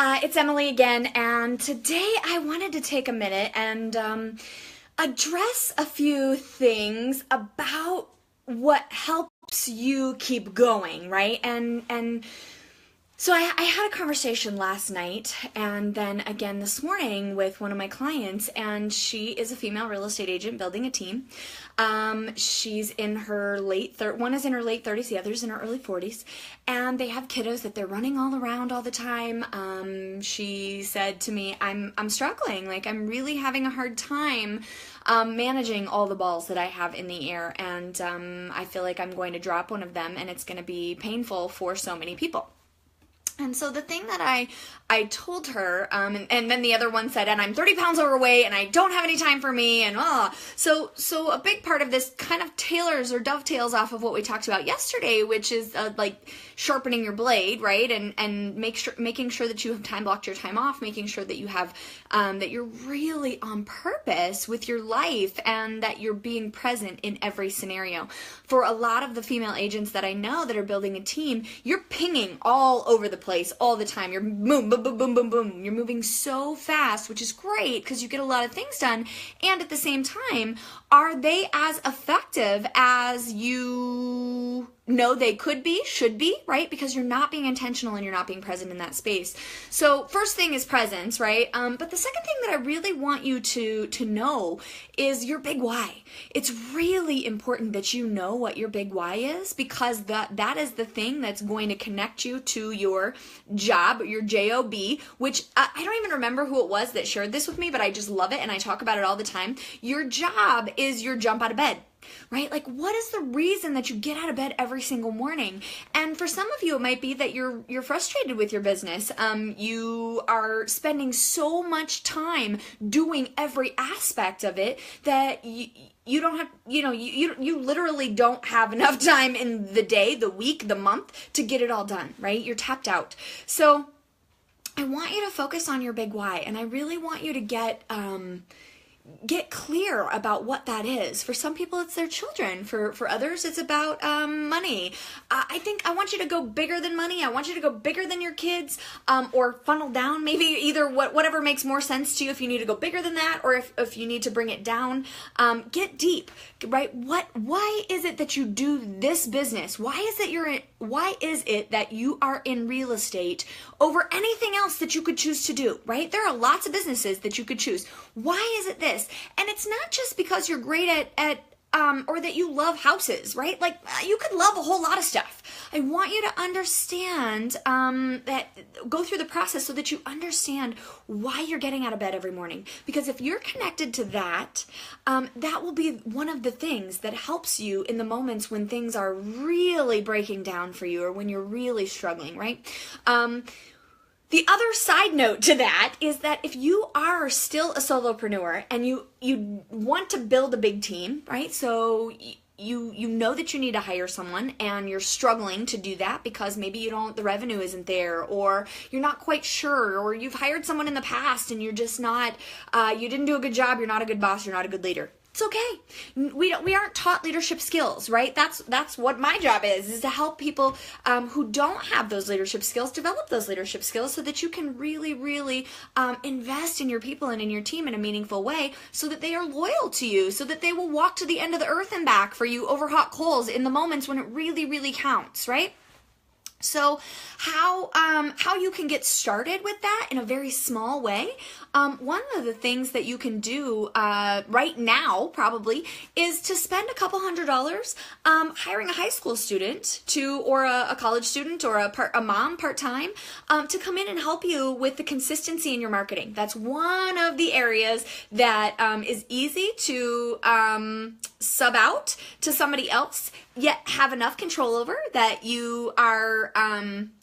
It's Emily again, and today I wanted to take a minute and address a few things about what helps you keep going, right? And so I had a conversation last night and then again this morning with one of my clients, and she is a female real estate agent building a team. She's in her one is in her late 30s, the other's in her early 40s, and they have kiddos that they're running all around all the time. She said to me, I'm struggling, like I'm really having a hard time managing all the balls that I have in the air, and I feel like I'm going to drop one of them and it's going to be painful for so many people. And so the thing that I told her, and then the other one said, and I'm 30 pounds overweight and I don't have any time for me, and so a big part of this kind of tailors or dovetails off of what we talked about yesterday, which is like sharpening your blade, right? And making sure that you have blocked your time off, making sure that you have, that you're really on purpose with your life and that you're being present in every scenario. For a lot of the female agents that I know that are building a team, you're pinging all over the place all the time. You're boom, boom, boom, boom, boom, boom. You're moving so fast, which is great because you get a lot of things done. And at the same time, are they as effective as you know they could be, should be, right? Because you're not being intentional and you're not being present in that space. So first thing is presence, right? But the second thing that I really want you to know is your big why. It's really important that you know what your big why is, because that is the thing that's going to connect you to your job, your job, which I don't even remember who it was that shared this with me, but I just love it and I talk about it all the time. Your job is your jump out of bed. Right? Like, what is the reason that you get out of bed every single morning? And for some of you, it might be that you're frustrated with your business. You are spending so much time doing every aspect of it that you don't have, you literally don't have enough time in the day, the week, the month to get it all done, right? You're tapped out. So I want you to focus on your big why, and I really want you to get clear about what that is. For some people, it's their children. For others, it's about money. I want you to go bigger than money. I want you to go bigger than your kids, or funnel down. Maybe either whatever makes more sense to you. If you need to go bigger than that, or if you need to bring it down, get deep. Right? Why is it that you do this business? Why is it that you are in real estate over anything else that you could choose to do? Right? There are lots of businesses that you could choose. Why is it this? And it's not just because you're great at or that you love houses, right? Like, you could love a whole lot of stuff. I want you to understand go through the process so that you understand why you're getting out of bed every morning. Because if you're connected to that, that will be one of the things that helps you in the moments when things are really breaking down for you or when you're really struggling, right? The other side note to that is that if you are still a solopreneur and you want to build a big team, right? So you know that you need to hire someone and you're struggling to do that because maybe the revenue isn't there, or you're not quite sure, or you've hired someone in the past and you're just not, you didn't do a good job, you're not a good boss, you're not a good leader. It's okay. We aren't taught leadership skills, right? That's what my job is to help people who don't have those leadership skills develop those leadership skills so that you can really, really invest in your people and in your team in a meaningful way so that they are loyal to you, so that they will walk to the end of the earth and back for you over hot coals in the moments when it really, really counts, right? So how you can get started with that in a very small way, one of the things that you can do right now probably is to spend a couple $100 hiring a high school student or a college student or a mom part-time to come in and help you with the consistency in your marketing. That's one of the areas that is easy to sub out to somebody else, yet have enough control over that you are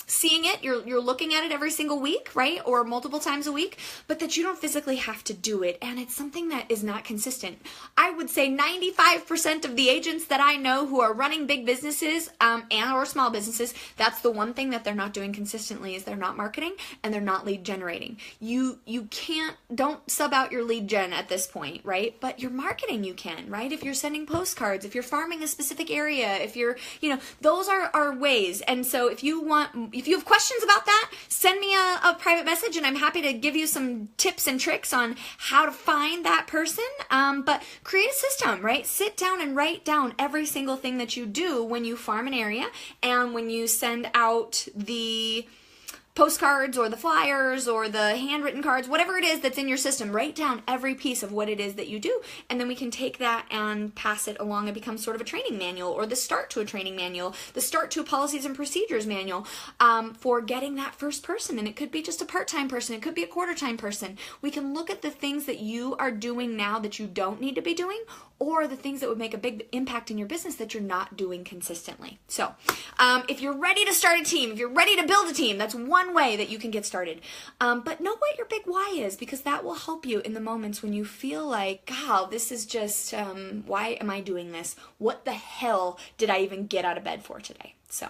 seeing it, you're looking at it every single week, right? Or multiple times a week, but that you don't physically have to do it. And it's something that is not consistent. I would say 95% of the agents that I know who are running big businesses and or small businesses, that's the one thing that they're not doing consistently is they're not marketing and they're not lead generating. You don't sub out your lead gen at this point, right? But your marketing you can, right? If you're sending postcards, if you're farming a specific area, area, if you're, those are ways. And so if you have questions about that, send me a private message and I'm happy to give you some tips and tricks on how to find that person. But create a system, right? Sit down and write down every single thing that you do when you farm an area and when you send out the postcards or the flyers or the handwritten cards, whatever it is that's in your system. Write down every piece of what it is that you do, and then we can take that and pass it along and become sort of a training manual, or the start to a training manual, the start to a policies and procedures manual for getting that first person. And it could be just a part-time person, it could be a quarter-time person. We can look at the things that you are doing now that you don't need to be doing, or the things that would make a big impact in your business that you're not doing consistently. So if you're ready to start a team, if you're ready to build a team, that's one way that you can get started. But know what your big why is, because that will help you in the moments when you feel like, God, this is just, why am I doing this? What the hell did I even get out of bed for today? So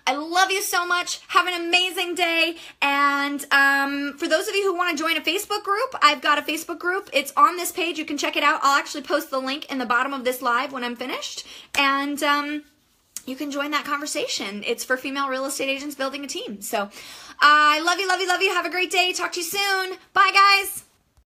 I love you so much. Have an amazing day. And for those of you who want to join a Facebook group, I've got a Facebook group. It's on this page. You can check it out. I'll actually post the link in the bottom of this live when I'm finished. And you can join that conversation. It's for female real estate agents building a team. So I love you, love you, love you. Have a great day. Talk to you soon. Bye, guys.